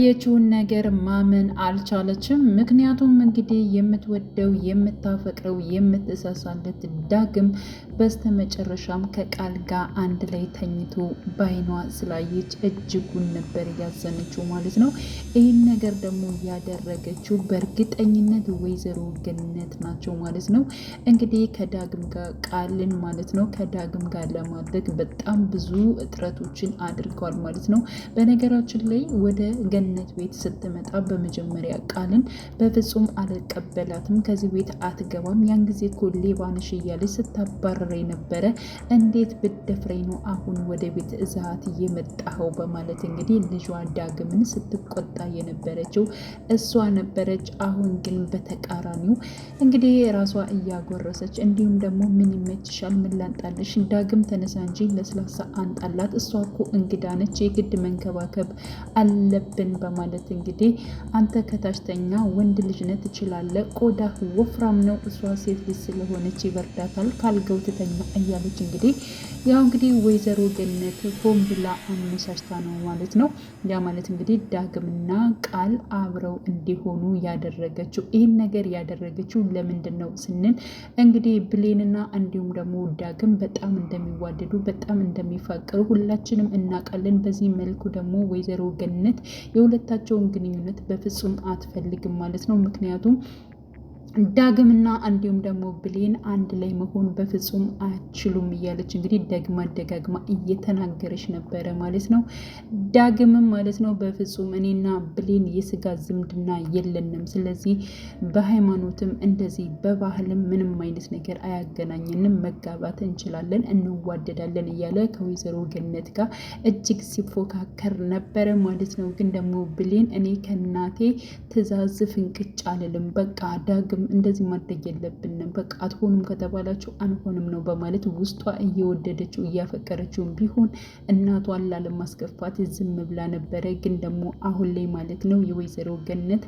ያየችውን ነገር ማመን አልቻለችም። ምክንያቱም እንግዲህ የምትወደው የምታፈቅረው የምትሳሳለት ዳግም በስተመጨረሻም ከቃል ጋር አንድ ላይ ተኝቶ ባይኗ ስላየች እጅጉን ነበር ያዘነችው ማለት ነው። ይህን ነገር ደግሞ ያደረገችው በእርግጠኝነት ወይዘሮ ገነት ናቸው ማለት ነው። እንግዲህ ከዳግም ጋር ቃልን ማለት ነው ከዳግም ጋር ለማድረግ በጣም ብዙ እጥረቶችን አድርገዋል ማለት ነው። በነገራችን ላይ ወደ ገነት ቤት ስትመጣ በመጀመሪያ ቃልን በፍጹም አልቀበላትም፣ ከዚህ ቤት አትገባም፣ ያን ጊዜ እኮ ሌባ ነሽ እያለች ስታባረረ ነበረ፣ እንዴት ብትደፍረኝ ነው አሁን ወደ ቤት እዛት የመጣኸው በማለት እንግዲህ ልጇ ዳግምን ስትቆጣ የነበረችው እሷ ነበረች። አሁን ግን በተቃራኒው እንግዲህ ራሷ እያጎረሰች እንዲሁም ደግሞ ምን ይመችሻል፣ ምን ላንጣልሽ፣ ዳግም ተነሳ እንጂ ለስላሳ አንጣላት፣ እሷ እኮ እንግዳ ነች፣ የግድ መንከባከብ አለብን በማለት እንግዲህ አንተ ከታችተኛ ወንድ ልጅነት ትችላለህ፣ ቆዳህ ወፍራም ነው፣ እሷ ሴት ልጅ ስለሆነች ይበርዳታል፣ ካልገው ትተኛ እያለች እንግዲህ ወይዘሮ ገነት ሆን ብላ አመቻችታ ነው ማለት ነው። ያ ማለት እንግዲህ ዳግምና ቃል አብረው እንዲሆኑ ያደረገችው። ይህን ነገር ያደረገችው ለምንድን ነው ስንል እንግዲህ ብሌንና እንዲሁም ደግሞ ዳግም በጣም እንደሚዋደዱ በጣም እንደሚፋቀሩ ሁላችንም እናውቃለን። በዚህ መልኩ ደግሞ ወይዘሮ ገነት የሁለታቸውን ግንኙነት በፍጹም አትፈልግም ማለት ነው። ምክንያቱም ዳግምና እንዲሁም ደግሞ ብሌን አንድ ላይ መሆን በፍጹም አይችሉም እያለች እንግዲህ ደግማ ደጋግማ እየተናገረች ነበረ ማለት ነው። ዳግምም ማለት ነው በፍጹም እኔና ብሌን የስጋ ዝምድና የለንም፣ ስለዚህ በሃይማኖትም እንደዚህ በባህልም ምንም አይነት ነገር አያገናኘንም፣ መጋባት እንችላለን፣ እንዋደዳለን እያለ ከወይዘሮ ገነት ጋር እጅግ ሲፎካከር ነበረ ማለት ነው። ግን ደግሞ ብሌን እኔ ከእናቴ ትዕዛዝ ፍንቅጭ አልልም፣ በቃ ዳግም እንደዚህ ማድረግ የለብንም፣ በቃ አትሆኑም ከተባላችሁ አንሆንም ነው በማለት ውስጧ እየወደደችው እያፈቀረችውን ቢሆን እናቷን ላለማስከፋት ዝም ብላ ነበረ። ግን ደግሞ አሁን ላይ ማለት ነው የወይዘሮ ገነት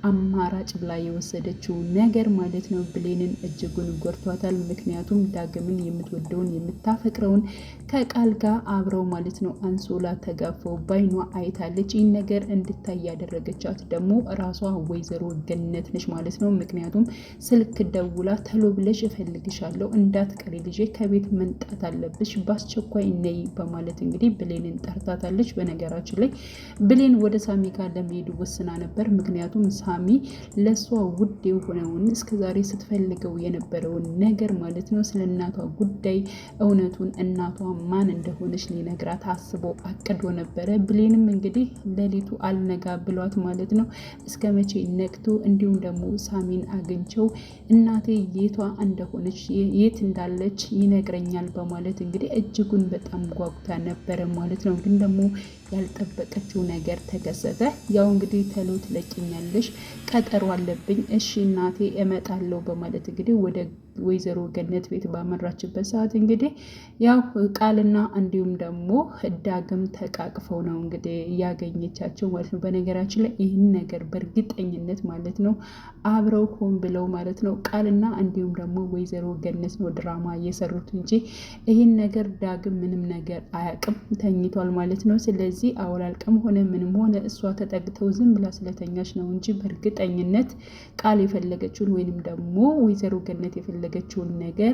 አማራጭ ብላ የወሰደችው ነገር ማለት ነው ብሌንን እጅጉን ጎድቷታል። ምክንያቱም ዳግምን የምትወደውን የምታፈቅረውን ከቃል ጋር አብረው ማለት ነው አንሶላ ተጋፈው ባይኗ አይታለች። ይህን ነገር እንድታይ ያደረገቻት ደግሞ ራሷ ወይዘሮ ገነት ነች ማለት ነው። ምክንያቱም ስልክ ደውላ ተሎ ብለሽ እፈልግሻለሁ፣ እንዳትቀሪ ልጄ፣ ከቤት መንጣት አለብሽ፣ በአስቸኳይ ነይ በማለት እንግዲህ ብሌንን ጠርታታለች። በነገራችን ላይ ብሌን ወደ ሳሚ ጋር ለመሄድ ወስና ነበር። ምክንያቱም ሳሚ ለእሷ ውድ የሆነውን እስከዛሬ ስትፈልገው የነበረውን ነገር ማለት ነው ስለ እናቷ ጉዳይ እውነቱን እናቷ ማን እንደሆነች ሊነግራት አስቦ አቅዶ ነበረ። ብሌንም እንግዲህ ሌሊቱ አልነጋ ብሏት ማለት ነው እስከ መቼ ነቅቶ እንዲሁም ደግሞ ሳሚን አግኝቸው እናቴ የቷ እንደሆነች የት እንዳለች ይነግረኛል በማለት እንግዲህ እጅጉን በጣም ጓጉታ ነበረ ማለት ነው። ግን ደግሞ ያልጠበቀችው ነገር ተከሰተ። ያው እንግዲህ ተሎ ትለቂኛለሽ፣ ቀጠሮ አለብኝ፣ እሺ እናቴ እመጣለሁ በማለት እንግዲህ ወደ ወይዘሮ ገነት ቤት ባመራችበት ሰዓት እንግዲህ ያው ቃልና እንዲሁም ደግሞ ዳግም ተቃቅፈው ነው እንግዲህ እያገኘቻቸው ማለት ነው። በነገራችን ላይ ይህን ነገር በእርግጠኝነት ማለት ነው አብረው ሆን ብለው ማለት ነው ቃልና እንዲሁም ደግሞ ወይዘሮ ገነት ነው ድራማ እየሰሩት እንጂ ይህን ነገር ዳግም ምንም ነገር አያውቅም፣ ተኝቷል ማለት ነው። ስለዚህ አውላልቅም ሆነ ምንም ሆነ እሷ ተጠግተው ዝም ብላ ስለተኛች ነው እንጂ በእርግጠኝነት ቃል የፈለገችውን ወይንም ደግሞ ወይዘሮ ገነት የፈለገችውን ነገር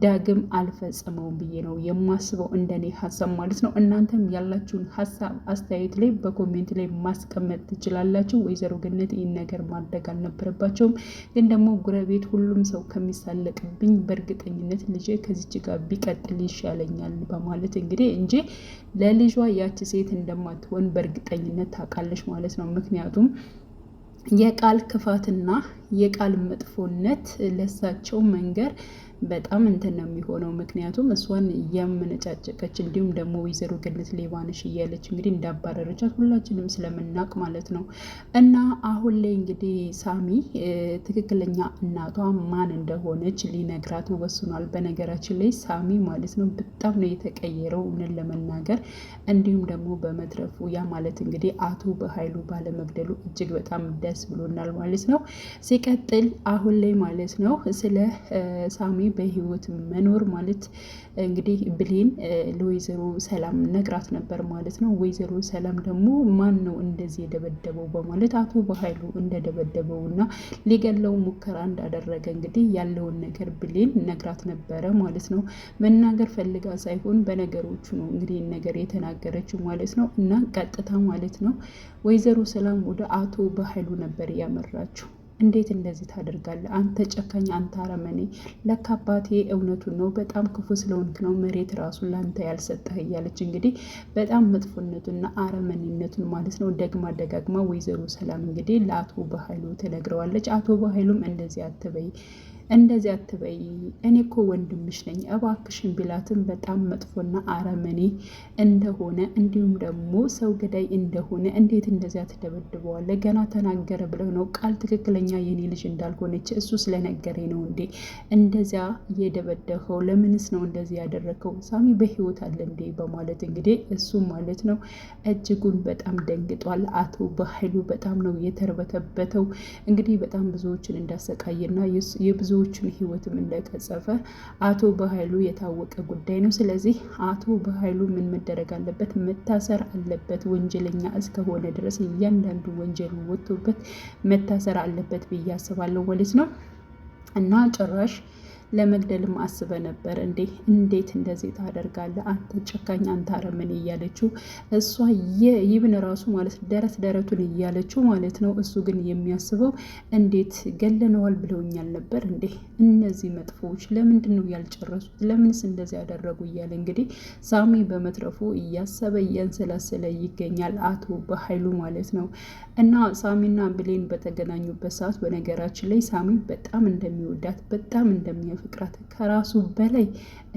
ዳግም አልፈጸመውም ብዬ ነው የማስበው፣ እንደኔ ሀሳብ ማለት ነው። እናንተም ያላችሁን ሀሳብ አስተያየት ላይ በኮሜንት ላይ ማስቀመጥ ትችላላችሁ። ወይዘሮ ገነት ይህን ነገር ማድረግ አልነበረባቸውም። ግን ደግሞ ጉረቤት ሁሉም ሰው ከሚሳለቅብኝ በእርግጠኝነት ልጄ ከዚች ጋር ቢቀጥል ይሻለኛል በማለት እንግዲህ እንጂ ለልጇ ያቺ ሴት እንደማትሆን በእርግጠኝነት ታውቃለች ማለት ነው። ምክንያቱም የቃል ክፋትና የቃል መጥፎነት ለሳቸው መንገር በጣም እንትን ነው የሚሆነው። ምክንያቱም እሷን እያመነጫጨቀች እንዲሁም ደግሞ ወይዘሮ ገነት ሌባ ነሽ እያለች እንግዲህ እንዳባረረቻት ሁላችንም ስለምናውቅ ማለት ነው። እና አሁን ላይ እንግዲህ ሳሚ ትክክለኛ እናቷ ማን እንደሆነች ሊነግራት ወስኗል። በነገራችን ላይ ሳሚ ማለት ነው በጣም ነው የተቀየረው እውነት ለመናገር እንዲሁም ደግሞ በመትረፉ ያ ማለት እንግዲህ አቶ በኃይሉ ባለመግደሉ እጅግ በጣም ደስ ብሎናል ማለት ነው። ሲቀጥል አሁን ላይ ማለት ነው ስለ ሳሚ በህይወት መኖር ማለት እንግዲህ ብሌን ለወይዘሮ ሰላም ነግራት ነበር ማለት ነው። ወይዘሮ ሰላም ደግሞ ማን ነው እንደዚህ የደበደበው በማለት አቶ በኃይሉ እንደደበደበው እና ሊገለው ሙከራ እንዳደረገ እንግዲህ ያለውን ነገር ብሌን ነግራት ነበረ ማለት ነው። መናገር ፈልጋ ሳይሆን በነገሮቹ ነው እንግዲህ ነገር የተናገረችው ማለት ነው። እና ቀጥታ ማለት ነው ወይዘሮ ሰላም ወደ አቶ በኃይሉ ነበር ያመራችው። እንዴት እንደዚህ ታደርጋለህ? አንተ ጨካኝ፣ አንተ አረመኔ! ለካ አባቴ እውነቱን ነው፣ በጣም ክፉ ስለሆንክ ነው መሬት ራሱን ለአንተ ያልሰጠህ እያለች እንግዲህ በጣም መጥፎነቱና አረመኔነቱን ማለት ነው ደግማ ደጋግማ ወይዘሮ ሰላም እንግዲህ ለአቶ በኃይሉ ትነግረዋለች። አቶ በኃይሉም እንደዚህ አትበይ እኔ እኮ ወንድምሽ ነኝ እባክሽን ቢላትም በጣም መጥፎና አረመኔ እንደሆነ እንዲሁም ደግሞ ሰው ገዳይ እንደሆነ እንዴት እንደዚያ ትደበድበዋለ? ገና ተናገረ ብለው ነው ቃል ትክክለኛ የኔ ልጅ እንዳልሆነች እሱ ስለነገረኝ ነው እንዴ እንደዚያ እየደበደኸው? ለምንስ ነው እንደዚህ ያደረገው? ሳሚ በህይወት አለ እንዴ? በማለት እንግዲህ እሱ ማለት ነው እጅጉን በጣም ደንግጧል። አቶ በኃይሉ በጣም ነው የተርበተበተው። እንግዲህ በጣም ብዙዎችን እንዳሰቃየና የብዙዎችን ህይወትም እንደቀጸፈ አቶ በኃይሉ የታወቀ ጉዳይ ነው። ስለዚህ አቶ በኃይሉ ምን መደረግ አለበት? መታሰር አለበት። ወንጀለኛ እስከሆነ ድረስ እያንዳንዱ ወንጀሉ ወጥቶበት መታሰር አለበት ብዬ አስባለሁ ማለት ነው። እና ጭራሽ ለመግደልም አስበ ነበር እንዴ? እንዴት እንደዚህ ታደርጋለህ? አንተ ጨካኝ፣ አንተ አረመኔ እያለችው እሷ ይብን ራሱ ማለት ደረት ደረቱን እያለችው ማለት ነው። እሱ ግን የሚያስበው እንዴት ገለነዋል ብለውኛል ነበር እንዴ? እነዚህ መጥፎዎች ለምንድን ነው ያልጨረሱት? ለምንስ እንደዚህ ያደረጉ? እያለ እንግዲህ ሳሚ በመትረፉ እያሰበ እያንሰላሰለ ይገኛል አቶ በኃይሉ ማለት ነው። እና ሳሚና ብሌን በተገናኙበት ሰዓት በነገራችን ላይ ሳሚ በጣም እንደሚወዳት በጣም ፍቅራት ከራሱ በላይ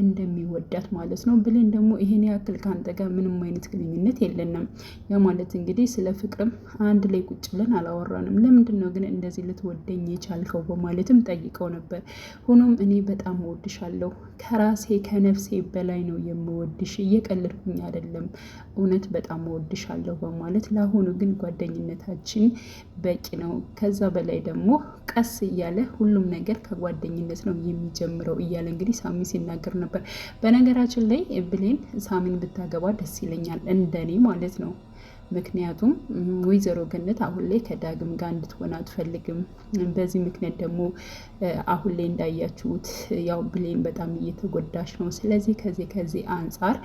እንደሚወዳት ማለት ነው። ብሌን ደግሞ ይሄን ያክል ከአንተ ጋር ምንም አይነት ግንኙነት የለንም፣ ያ ማለት እንግዲህ ስለ ፍቅርም አንድ ላይ ቁጭ ብለን አላወራንም፣ ለምንድን ነው ግን እንደዚህ ልትወደኝ የቻልከው? በማለትም ጠይቀው ነበር። ሆኖም እኔ በጣም እወድሻለሁ፣ ከራሴ ከነፍሴ በላይ ነው የምወድሽ፣ እየቀለድኩኝ አይደለም፣ እውነት በጣም እወድሻለሁ በማለት ለአሁኑ ግን ጓደኝነታችን በቂ ነው፣ ከዛ በላይ ደግሞ ቀስ እያለ ሁሉም ነገር ከጓደኝነት ነው የሚጀምረው እያለ እንግዲህ ሳሚ ሲናገር ነበር። በነገራችን ላይ ብሌን ሳሚን ብታገባ ደስ ይለኛል እንደኔ ማለት ነው። ምክንያቱም ወይዘሮ ገነት አሁን ላይ ከዳግም ጋር እንድትሆን አትፈልግም። በዚህ ምክንያት ደግሞ አሁን ላይ እንዳያችሁት ያው ብሌን በጣም እየተጎዳች ነው። ስለዚህ ከዚህ አንጻር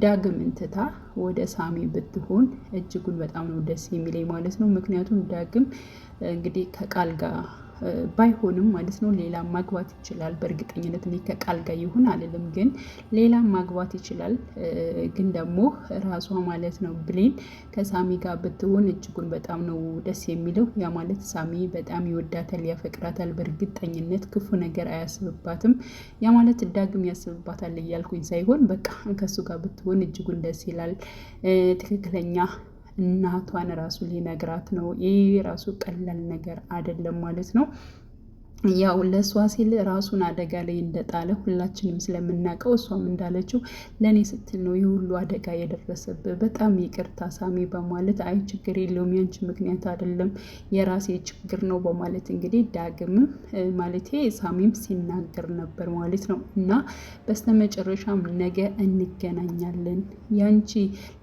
ዳግም እንትታ ወደ ሳሚ ብትሆን እጅጉን በጣም ነው ደስ የሚለኝ ማለት ነው። ምክንያቱም ዳግም እንግዲህ ከቃል ጋር ባይሆንም ማለት ነው ሌላ ማግባት ይችላል። በእርግጠኝነት እኔ ከቃል ጋር ይሁን አልልም፣ ግን ሌላ ማግባት ይችላል። ግን ደግሞ ራሷ ማለት ነው ብሌን ከሳሚ ጋር ብትሆን እጅጉን በጣም ነው ደስ የሚለው። ያ ማለት ሳሚ በጣም ይወዳታል፣ ያፈቅራታል። በእርግጠኝነት ክፉ ነገር አያስብባትም። ያ ማለት ዳግም ያስብባታል እያልኩኝ ሳይሆን በቃ ከሱ ጋር ብትሆን እጅጉን ደስ ይላል። ትክክለኛ እናቷን ራሱ ሊነግራት ነው። ይህ ራሱ ቀላል ነገር አይደለም ማለት ነው። ያው ለእሷ ሲል ራሱን አደጋ ላይ እንደጣለ ሁላችንም ስለምናውቀው እሷም እንዳለችው ለእኔ ስትል ነው ይህ ሁሉ አደጋ የደረሰብህ፣ በጣም ይቅርታ ሳሚ በማለት አይ ችግር የለውም ያንቺ ምክንያት አይደለም የራሴ ችግር ነው በማለት እንግዲህ ዳግምም ማለቴ ሳሚም ሲናገር ነበር ማለት ነው። እና በስተመጨረሻም ነገ እንገናኛለን፣ ያንቺ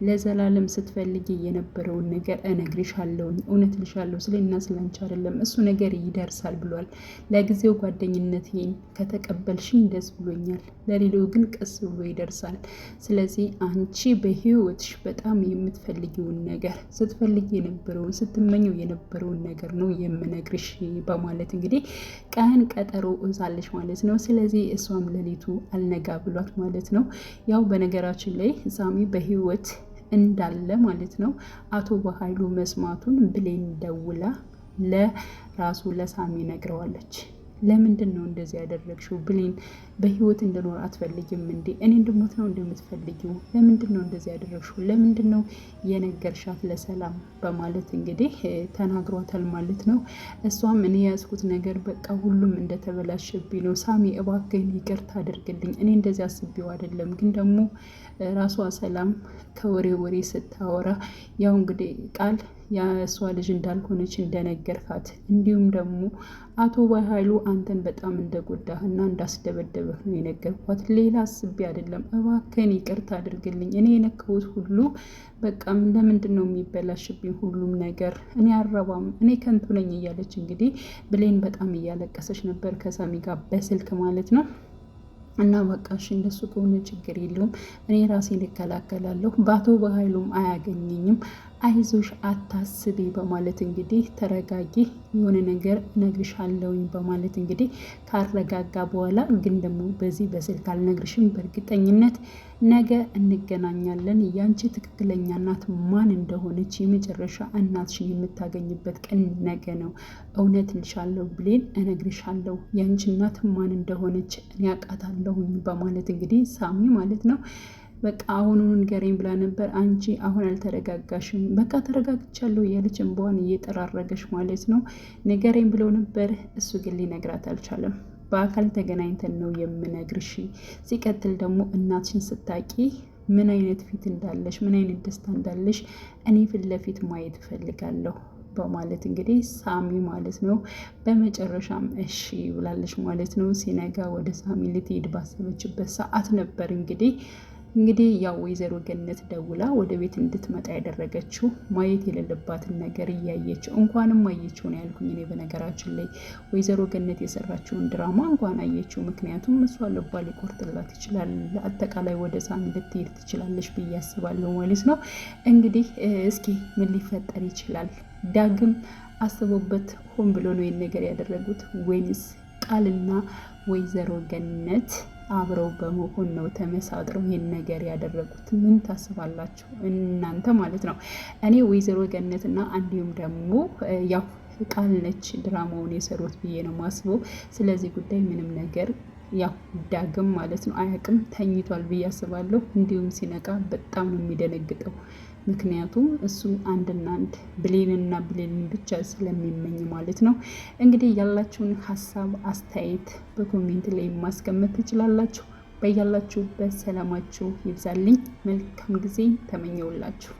ለዘላለም ስትፈልጊ የነበረውን ነገር እነግርሻለሁኝ፣ እውነት ልሻለሁ ስለና ስላንቺ አይደለም እሱ ነገር ይደርሳል ብሏል። ለጊዜው ጓደኝነቴን ከተቀበልሽኝ ደስ ብሎኛል፣ ለሌላው ግን ቀስ ብሎ ይደርሳል። ስለዚህ አንቺ በህይወትሽ በጣም የምትፈልጊውን ነገር ስትፈልጊ የነበረውን ስትመኘው የነበረውን ነገር ነው የምነግርሽ በማለት እንግዲህ ቀን ቀጠሮ እዛለች ማለት ነው። ስለዚህ እሷም ሌሊቱ አልነጋ ብሏት ማለት ነው። ያው በነገራችን ላይ ሳሚ በህይወት እንዳለ ማለት ነው አቶ በኃይሉ መስማቱን ብሌን ደውላ ለራሱ ለሳሚ ነግረዋለች። ለምንድን ነው እንደዚህ ያደረግሽው? ብሌን በህይወት እንድኖር አትፈልጊም እንዴ? እኔ እንድሞት ነው እንደምትፈልጊው? ለምንድን ነው እንደዚህ ያደረግሽው? ለምንድን ነው የነገርሻት ለሰላም? በማለት እንግዲህ ተናግሯታል ማለት ነው። እሷም እኔ ያዝኩት ነገር በቃ ሁሉም እንደተበላሸብኝ ነው። ሳሚ እባክህን ይቅርታ አድርግልኝ፣ እኔ እንደዚህ አስቤው አይደለም። ግን ደግሞ ራሷ ሰላም ከወሬ ስታወራ ያው እንግዲህ ቃል የእሷ ልጅ እንዳልሆነች እንደነገርካት እንዲሁም ደግሞ አቶ በኃይሉ አንተን በጣም እንደጎዳህና እንዳስደበደበህ ነው የነገርኳት። ሌላ አስቤ አይደለም። እባክህን ይቅርታ አድርግልኝ። እኔ የነካሁት ሁሉ በቃ ለምንድን ነው የሚበላሽብኝ ሁሉም ነገር? እኔ አረባም፣ እኔ ከንቱ ነኝ እያለች እንግዲህ ብሌን በጣም እያለቀሰች ነበር ከሳሚ ጋር በስልክ ማለት ነው። እና በቃ እሺ እንደሱ ከሆነ ችግር የለውም፣ እኔ ራሴን እከላከላለሁ፣ በአቶ በኃይሉም አያገኘኝም፣ አይዞሽ አታስቢ በማለት እንግዲህ ተረጋጊ፣ የሆነ ነገር እነግርሻለሁኝ በማለት እንግዲህ ካረጋጋ በኋላ ግን ደግሞ በዚህ በስልክ አልነግርሽም፣ በእርግጠኝነት ነገ እንገናኛለን። ያንቺ ትክክለኛ እናት ማን እንደሆነች የመጨረሻ እናትሽን የምታገኝበት ቀን ነገ ነው። እውነት ልሻለሁ ብሌን፣ እነግርሻለሁ ያንቺ እናት ማን እንደሆነች እኔ አውቃታለሁኝ በማለት እንግዲህ ሳሚ ማለት ነው በቃ አሁኑን ንገረኝ ብላ ነበር። አንቺ አሁን አልተረጋጋሽም። በቃ ተረጋግቻለሁ እያለች እንባዋን እየጠራረገች ማለት ነው ንገረኝ ብለው ነበር። እሱ ግን ሊነግራት አልቻለም። በአካል ተገናኝተን ነው የምነግርሽ። ሲቀጥል ደግሞ እናትሽን ስታቂ ምን አይነት ፊት እንዳለሽ፣ ምን አይነት ደስታ እንዳለሽ እኔ ፊት ለፊት ማየት እፈልጋለሁ በማለት እንግዲህ ሳሚ ማለት ነው በመጨረሻም እሺ ብላለች ማለት ነው። ሲነጋ ወደ ሳሚ ልትሄድ ባሰበችበት ሰዓት ነበር እንግዲህ ያው ወይዘሮ ገነት ደውላ ወደ ቤት እንድትመጣ ያደረገችው። ማየት የሌለባትን ነገር እያየችው እንኳንም አየችው ነው ያልኩኝ እኔ። በነገራችን ላይ ወይዘሮ ገነት የሰራችውን ድራማ እንኳን አየችው። ምክንያቱም እሷ ልቧ ሊቆርጥላት ይችላል። አጠቃላይ ወደ ሳሚ ልትሄድ ትችላለች ብዬ አስባለሁ ማለት ነው። እንግዲህ እስኪ ምን ሊፈጠር ይችላል? ዳግም አስቦበት ሆን ብሎ ነው ይህን ነገር ያደረጉት ወይንስ ቃልና ወይዘሮ ገነት አብረው በመሆን ነው ተመሳጥረው ይህን ነገር ያደረጉት? ምን ታስባላችሁ እናንተ ማለት ነው? እኔ ወይዘሮ ገነትና እንዲሁም ደግሞ ያው ቃል ነች ድራማውን የሰሩት ብዬ ነው ማስበው። ስለዚህ ጉዳይ ምንም ነገር ያው ዳግም ማለት ነው አያውቅም፣ ተኝቷል ብዬ አስባለሁ። እንዲሁም ሲነቃ በጣም ነው የሚደነግጠው። ምክንያቱም እሱ አንድና አንድ ብሌንና ብሌንን ብቻ ስለሚመኝ ማለት ነው። እንግዲህ ያላችሁን ሀሳብ አስተያየት በኮሜንት ላይ ማስቀመጥ ትችላላችሁ። በያላችሁበት ሰላማችሁ ይብዛልኝ። መልካም ጊዜ ተመኘውላችሁ።